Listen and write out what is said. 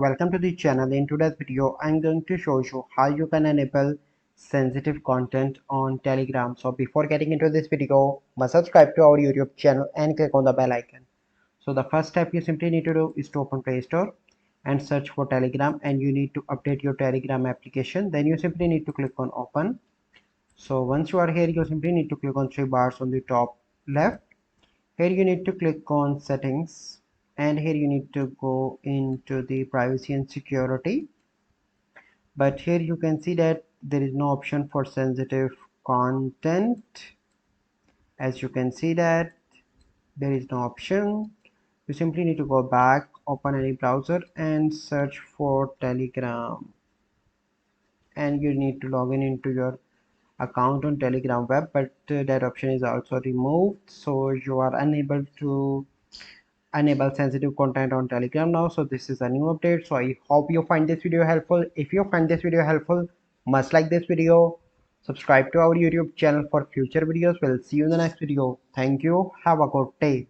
Welcome to the channel. In today's video, I'm going to show you how you can enable sensitive content on Telegram. So before getting into this video, must subscribe to our YouTube channel and click on the bell icon. So the first step you simply need to do is to open Play Store and search for Telegram, and you need to update your Telegram application. Then you simply need to click on open. So once you are here, you simply need to click on three bars on the top left. Here you need to click on settings, and here you need to go into the privacy and security, but here you can see that there is no option for sensitive content. As you can see that there is no option. You simply need to go back, open any browser and search for Telegram, and you need to log in into your account on Telegram web, but that option is also removed, so you are unable to enable sensitive content on Telegram now. So this is a new update. So I hope you find this video helpful. If you find this video helpful, must like this video, subscribe to our YouTube channel for future videos. We'll see you in the next video. Thank you. Have a good day.